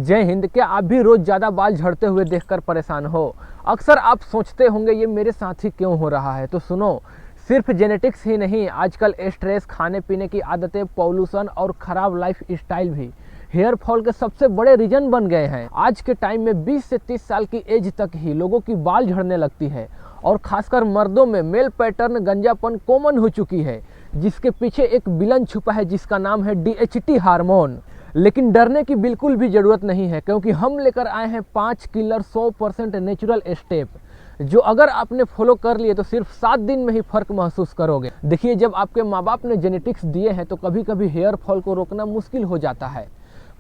जय हिंद। क्या आप भी रोज ज़्यादा बाल झड़ते हुए देखकर परेशान हो? अक्सर आप सोचते होंगे ये मेरे साथ ही क्यों हो रहा है। तो सुनो, सिर्फ जेनेटिक्स ही नहीं, आजकल स्ट्रेस, खाने पीने की आदतें, पॉल्यूशन और ख़राब लाइफ स्टाइल भी हेयर फॉल के सबसे बड़े रीजन बन गए हैं। आज के टाइम में 20 से 30 साल की एज तक ही लोगों की बाल झड़ने लगती है और खासकर मर्दों में मेल पैटर्न गंजापन कॉमन हो चुकी है, जिसके पीछे एक विलन छुपा है जिसका नाम है DHT हार्मोन। लेकिन डरने की बिल्कुल भी ज़रूरत नहीं है, क्योंकि हम लेकर आए हैं 5 किलर 100% नेचुरल स्टेप, जो अगर आपने फॉलो कर लिए तो सिर्फ 7 दिन में ही फर्क महसूस करोगे। देखिए, जब आपके माँ बाप ने जेनेटिक्स दिए हैं तो कभी कभी हेयर फॉल को रोकना मुश्किल हो जाता है।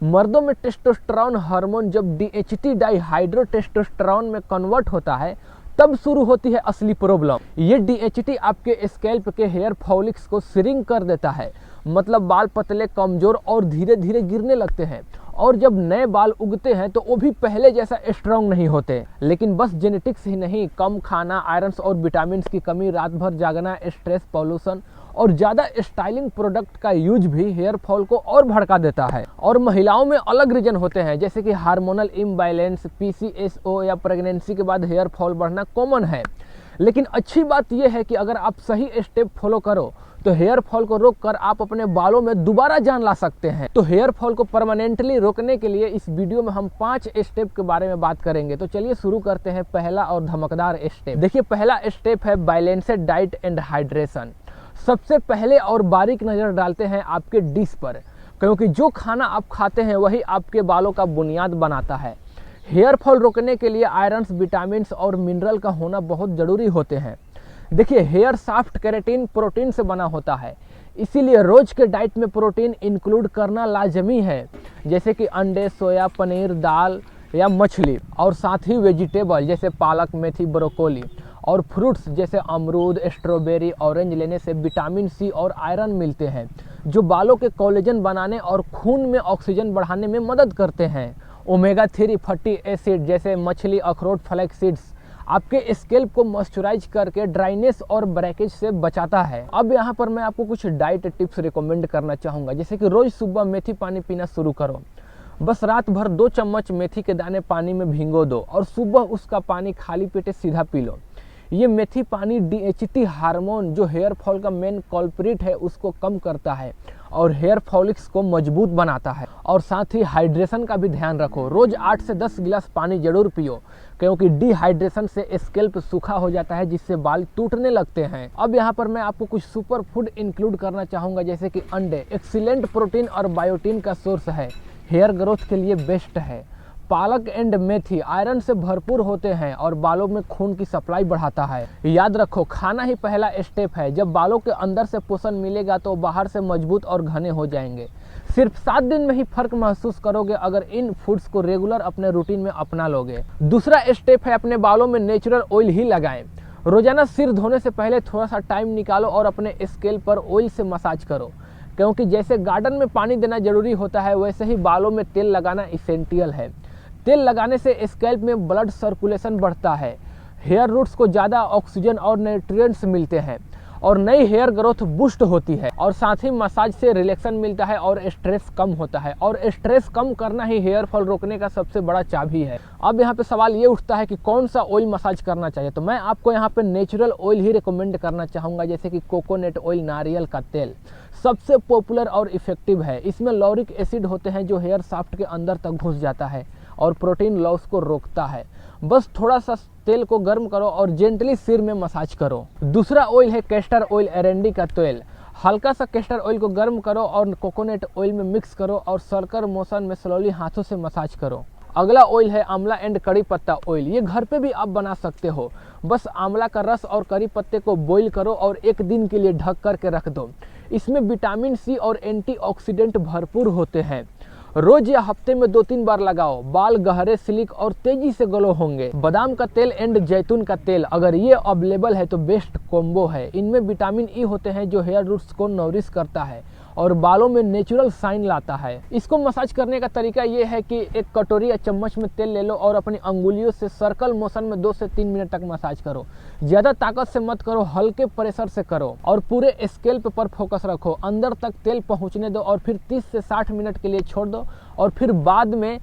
मर्दों में टेस्टोस्टेरोन हार्मोन जब DHT डाइहाइड्रो टेस्टोस्टेरोन में कन्वर्ट होता है तब शुरू होती है असली प्रॉब्लम। ये DHT आपके स्कैल्प के हेयर फॉलिक्स को श्रिंक कर देता है, मतलब बाल पतले, कमजोर और धीरे धीरे गिरने लगते हैं। और जब नए बाल उगते हैं तो वो भी पहले जैसा स्ट्रांग नहीं होते। लेकिन बस जेनेटिक्स ही नहीं, कम खाना, आयरन और विटामिन की कमी, रात भर जागना, स्ट्रेस, पॉल्यूशन और ज़्यादा स्टाइलिंग प्रोडक्ट का यूज भी हेयर फॉल को और भड़का देता है। और महिलाओं में अलग रीजन होते हैं, जैसे कि हार्मोनल इम्बैलेंस, PCOS या प्रेगनेंसी के बाद हेयर फॉल बढ़ना कॉमन है। लेकिन अच्छी बात यह है कि अगर आप सही स्टेप फॉलो करो तो हेयर फॉल को रोककर आप अपने बालों में दोबारा जान ला सकते हैं। तो हेयर फॉल को परमानेंटली रोकने के लिए इस वीडियो में हम 5 स्टेप के बारे में बात करेंगे। तो चलिए शुरू करते हैं पहला और धमकदार स्टेप। देखिए, पहला स्टेप है बैलेंस्ड डाइट एंड हाइड्रेशन। सबसे पहले और बारीक नज़र डालते हैं आपके डिश पर, क्योंकि जो खाना आप खाते हैं वही आपके बालों का बुनियाद बनाता है। हेयर फॉल रोकने के लिए आयरन, विटामिन और मिनरल का होना बहुत ज़रूरी होते हैं। देखिए, हेयर शाफ्ट केराटिन प्रोटीन से बना होता है, इसीलिए रोज के डाइट में प्रोटीन इंक्लूड करना लाजमी है, जैसे कि अंडे, सोया, पनीर, दाल या मछली। और साथ ही वेजिटेबल जैसे पालक, मेथी, ब्रोकोली और फ्रूट्स जैसे अमरूद, स्ट्रॉबेरी, ऑरेंज लेने से विटामिन C और आयरन मिलते हैं, जो बालों के कोलेजन बनाने और खून में ऑक्सीजन बढ़ाने में मदद करते हैं। ओमेगा 3 फैटी एसिड जैसे मछली, अखरोट, फ्लैक्स सीड्स आपके स्कैल्प को मॉइस्चराइज करके ड्राइनेस और ब्रेकेज से बचाता है। अब यहाँ पर मैं आपको कुछ डाइट टिप्स रिकमेंड करना चाहूँगा, जैसे कि रोज सुबह मेथी पानी पीना शुरू करो। बस रात भर 2 चम्मच मेथी के दाने पानी में भिगो दो और सुबह उसका पानी खाली पेटे सीधा पी लो। ये मेथी पानी DHT हार्मोन, जो हेयर फॉल का मेन कल्प्रिट है, उसको कम करता है और हेयर फॉलिक्स को मजबूत बनाता है। और साथ ही हाइड्रेशन का भी ध्यान रखो, रोज 8 से 10 गिलास पानी जरूर पियो, क्योंकि डिहाइड्रेशन से स्कैल्प सूखा हो जाता है, जिससे बाल टूटने लगते हैं। अब यहाँ पर मैं आपको कुछ सुपर फूड इंक्लूड करना चाहूँगा, जैसे कि अंडे एक्सीलेंट प्रोटीन और बायोटीन का सोर्स है, हेयर ग्रोथ के लिए बेस्ट है। पालक एंड मेथी आयरन से भरपूर होते हैं और बालों में खून की सप्लाई बढ़ाता है। याद रखो, खाना ही पहला स्टेप है। जब बालों के अंदर से पोषण मिलेगा तो बाहर से मजबूत और घने हो जाएंगे। सिर्फ 7 दिन में ही फर्क महसूस करोगे अगर इन फूड्स को रेगुलर अपने रूटीन में अपना लोगे। दूसरा स्टेप है अपने बालों में नेचुरल ऑयल ही लगाएं। रोजाना सिर धोने से पहले थोड़ा सा टाइम निकालो और अपने स्कैल्प पर ऑयल से मसाज करो, क्योंकि जैसे गार्डन में पानी देना जरूरी होता है, वैसे ही बालों में तेल लगाना इसेंशियल है। तेल लगाने से स्कैल्प में ब्लड सर्कुलेशन बढ़ता है, हेयर रूट्स को ज़्यादा ऑक्सीजन और न्यूट्रिएंट्स मिलते हैं और नई हेयर ग्रोथ बूस्ट होती है। और साथ ही मसाज से रिलैक्सन मिलता है और स्ट्रेस कम होता है। और स्ट्रेस कम करना ही हेयर फॉल रोकने का सबसे बड़ा चाबी है। अब यहाँ पे सवाल ये उठता है कि कौन सा ऑयल मसाज करना चाहिए, तो मैं आपको यहाँ पे नेचुरल ऑयल ही रिकमेंड करना चाहूँगा, जैसे कि कोकोनट ऑयल, नारियल का तेल सबसे पॉपुलर और इफेक्टिव है। इसमें लॉरिक एसिड होते हैं जो हेयर शाफ्ट के अंदर तक घुस जाता है और प्रोटीन लॉस को रोकता है। बस थोड़ा सा तेल को गर्म करो और जेंटली सिर में मसाज करो। दूसरा ऑयल है कैस्टर ऑयल, एरंडी का तेल। हल्का सा कैस्टर ऑयल को गर्म करो और कोकोनट ऑयल में मिक्स करो और सर्कल मोशन में स्लोली हाथों से मसाज करो। अगला ऑयल है आंवला एंड कड़ी पत्ता ऑयल। ये घर पे भी आप बना सकते हो। बस आंवला का रस और कड़ी पत्ते को बॉईल करो और 1 दिन के लिए ढक करके रख दो। इसमें विटामिन C और एंटीऑक्सीडेंट भरपूर होते हैं। रोज या हफ्ते में 2-3 बार लगाओ, बाल गहरे, सिल्क और तेजी से ग्लो होंगे। बादाम का तेल एंड जैतून का तेल, अगर ये अवेलेबल है तो बेस्ट कॉम्बो है। इनमें विटामिन E होते हैं जो हेयर रूट्स को नरिश करता है और बालों में नेचुरल शाइन लाता है। इसको मसाज करने का तरीका ये है कि एक कटोरी या चम्मच में तेल ले लो और अपनी अंगुलियों से सर्कल मोशन में 2 से 3 मिनट तक मसाज करो। ज़्यादा ताकत से मत करो, हल्के प्रेशर से करो और पूरे स्कैल्प पर फोकस रखो। अंदर तक तेल पहुंचने दो और फिर 30 से 60 मिनट के लिए छोड़ दो और फिर बाद में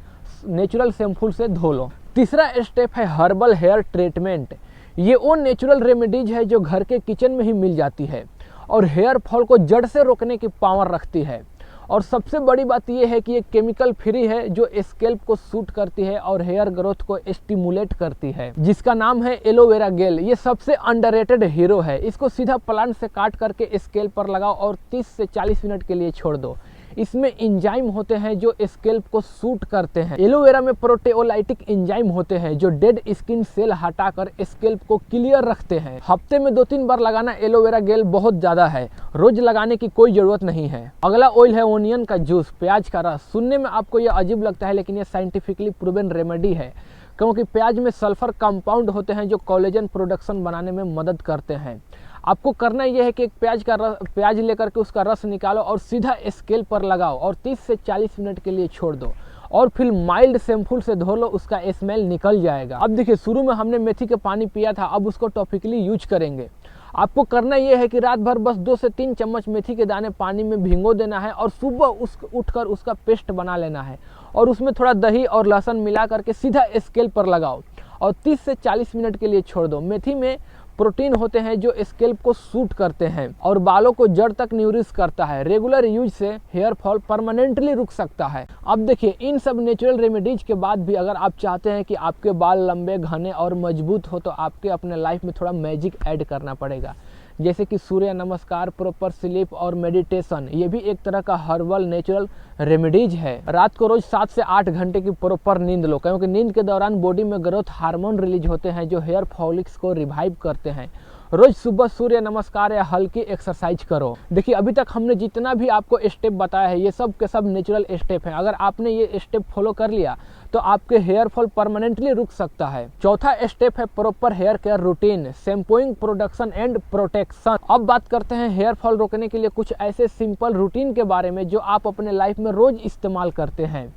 नेचुरल शैम्पू से धो लो। तीसरा स्टेप है हर्बल हेयर ट्रीटमेंट। ये वो नेचुरल रेमेडीज है जो घर के किचन में ही मिल जाती है और हेयर फॉल को जड़ से रोकने की पावर रखती है। और सबसे बड़ी बात यह है कि ये केमिकल फ्री है जो स्कैल्प को सूट करती है और हेयर ग्रोथ को स्टिमुलेट करती है, जिसका नाम है एलोवेरा जेल। ये सबसे अंडररेटेड हीरो है। इसको सीधा प्लांट से काट करके स्कैल्प पर लगाओ और 30 से 40 मिनट के लिए छोड़ दो। इसमें एंजाइम होते हैं जो स्कैल्प को सूट करते हैं। एलोवेरा में प्रोटेओलाइटिक एंजाइम होते हैं जो डेड स्किन सेल हटाकर स्कैल्प को क्लियर रखते हैं। हफ्ते में 2-3 बार लगाना एलोवेरा जेल बहुत ज्यादा है, रोज लगाने की कोई जरूरत नहीं है। अगला ऑयल है ओनियन का जूस, प्याज का रस। सुनने में आपको यह अजीब लगता है लेकिन यह साइंटिफिकली प्रूवन रेमेडी है, क्योंकि प्याज में सल्फर कंपाउंड होते हैं जो कोलेजन प्रोडक्शन बनाने में मदद करते हैं। आपको करना यह है कि एक प्याज लेकर के उसका रस निकालो और सीधा स्कैल्प पर लगाओ और 30 से 40 मिनट के लिए छोड़ दो और फिर माइल्ड शैम्पू से धो लो, उसका स्मेल निकल जाएगा। अब देखिए, शुरू में हमने मेथी के पानी पिया था, अब उसको टॉपिकली यूज करेंगे। आपको करना यह है कि रात भर बस 2 से 3 चम्मच मेथी के दाने पानी में भिगो देना है और सुबह उठकर उसका पेस्ट बना लेना है और उसमें थोड़ा दही और लहसुन मिला करके सीधा स्कैल्प पर लगाओ और 30 से 40 मिनट के लिए छोड़ दो। मेथी में प्रोटीन होते हैं जो स्कैल्प को सूट करते हैं और बालों को जड़ तक न्यूरिश करता है। रेगुलर यूज से हेयर फॉल परमानेंटली रुक सकता है। अब देखिए, इन सब नेचुरल रेमेडीज के बाद भी अगर आप चाहते हैं कि आपके बाल लंबे, घने और मजबूत हो तो आपके अपने लाइफ में थोड़ा मैजिक ऐड करना पड़ेगा, जैसे कि सूर्य नमस्कार, प्रॉपर स्लीप और मेडिटेशन। ये भी एक तरह का हर्बल नेचुरल रेमेडीज है। रात को रोज 7 से 8 घंटे की प्रॉपर नींद लो, क्योंकि नींद के दौरान बॉडी में ग्रोथ हार्मोन रिलीज होते हैं जो हेयर फॉलिक्स को रिवाइव करते हैं। रोज सुबह सूर्य नमस्कार या हल्की एक्सरसाइज करो। देखिए, अभी तक हमने जितना भी आपको स्टेप बताया है ये सब के सब नेचुरल स्टेप हैं। अगर आपने ये स्टेप फॉलो कर लिया तो आपके हेयर फॉल परमानेंटली रुक सकता है। चौथा स्टेप है proper hair care routine, shampooing, production and protection. अब बात करते हैं हेयर फॉल रोकने के लिए कुछ ऐसे सिंपल रूटीन के बारे में जो आप अपने लाइफ में रोज इस्तेमाल करते हैं।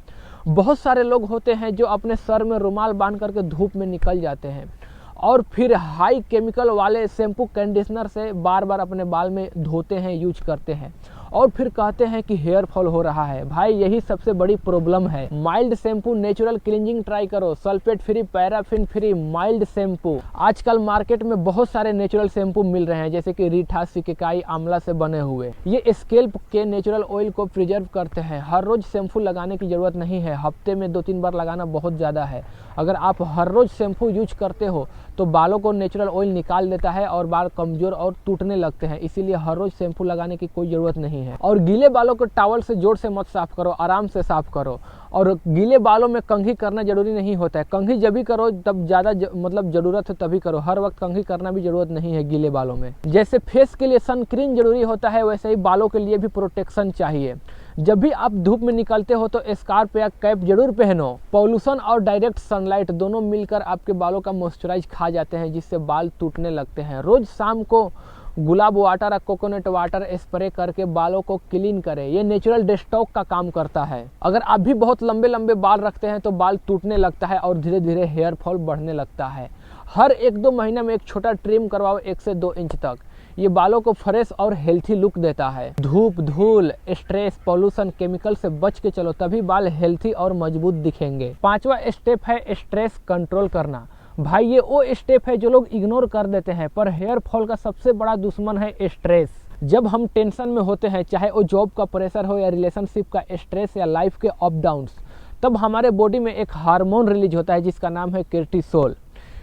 बहुत सारे लोग होते हैं जो अपने सर में रुमाल बांध करके धूप में निकल जाते हैं और फिर हाई केमिकल वाले शैम्पू कंडीशनर से बार बार अपने बाल में धोते हैं, यूज करते हैं और फिर कहते हैं कि हेयर फॉल हो रहा है। भाई, यही सबसे बड़ी प्रॉब्लम है। Mild shampoo, natural cleansing try करो, sulphate free, paraffin free mild shampoo. आजकल मार्केट में बहुत सारे नेचुरल शैम्पू मिल रहे हैं, जैसे कि रीठा, सिकेकाई, आंवला से बने हुए। ये स्कैल्प के नेचुरल ऑयल को प्रिजर्व करते हैं। हर रोज शैम्पू लगाने की जरूरत नहीं है, हफ्ते में 2-3 बार लगाना बहुत ज़्यादा है। अगर आप हर रोज शैम्पू यूज करते हो तो बालों को नेचुरल ऑयल निकाल देता है और बाल कमजोर और टूटने लगते हैं, इसीलिए हर रोज शैम्पू लगाने की कोई ज़रूरत नहीं है। और गीले बालों को टॉवल से जोर से मत साफ करो, आराम से साफ करो। और गीले बालों में कंघी करना जरूरी नहीं होता है। कंघी जब भी करो तब ज़्यादा मतलब ज़रूरत है तभी करो, हर वक्त कंघी करना भी ज़रूरत नहीं है गीले बालों में। जैसे फेस के लिए सनस्क्रीन जरूरी होता है, वैसे ही बालों के लिए भी प्रोटेक्शन चाहिए। जब भी आप धूप में निकलते हो तो स्कार्फ या कैप जरूर पहनो। पॉल्यूशन और डायरेक्ट सनलाइट दोनों मिलकर आपके बालों का मॉइस्चराइज खा जाते हैं, जिससे बाल टूटने लगते हैं। रोज शाम को गुलाब वाटर या कोकोनट वाटर स्प्रे करके बालों को क्लीन करें। ये नेचुरल डेस्टॉक का काम करता है। अगर आप भी बहुत लंबे लंबे बाल रखते हैं तो बाल टूटने लगता है और धीरे धीरे हेयर फॉल बढ़ने लगता है। हर 1-2 महीने में एक छोटा ट्रिम करवाओ 1 से 2 इंच तक। ये बालों को फ्रेश और हेल्थी लुक देता है। धूप, धूल, स्ट्रेस, पॉल्यूशन, केमिकल से बच के चलो, तभी बाल हेल्थी और मजबूत दिखेंगे। 5वां स्टेप है स्ट्रेस कंट्रोल करना। भाई, ये वो स्टेप है जो लोग इग्नोर कर देते हैं, पर हेयर फॉल का सबसे बड़ा दुश्मन है स्ट्रेस। जब हम टेंशन में होते हैं, चाहे वो जॉब का प्रेशर हो या रिलेशनशिप का स्ट्रेस या लाइफ के अप डाउन्स, तब हमारे बॉडी में एक हार्मोन रिलीज होता है जिसका नाम है कोर्टिसोल।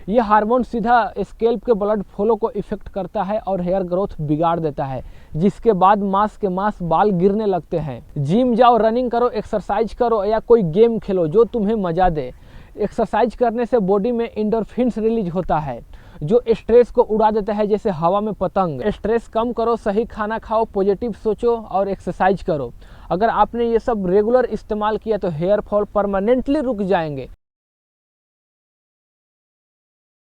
ये हार्मोन सीधा स्कैल्प के ब्लड फ्लो को इफेक्ट करता है और हेयर ग्रोथ बिगाड़ देता है, जिसके बाद मास के मास बाल गिरने लगते हैं। जिम जाओ, रनिंग करो, एक्सरसाइज करो या कोई गेम खेलो जो तुम्हें मजा दे। एक्सरसाइज करने से बॉडी में एंडोर्फिन्स रिलीज होता है जो स्ट्रेस को उड़ा देता है जैसे हवा में पतंग। स्ट्रेस कम करो, सही खाना खाओ, पॉजिटिव सोचो और एक्सरसाइज करो। अगर आपने ये सब रेगुलर इस्तेमाल किया तो हेयर फॉल परमानेंटली रुक जाएंगे।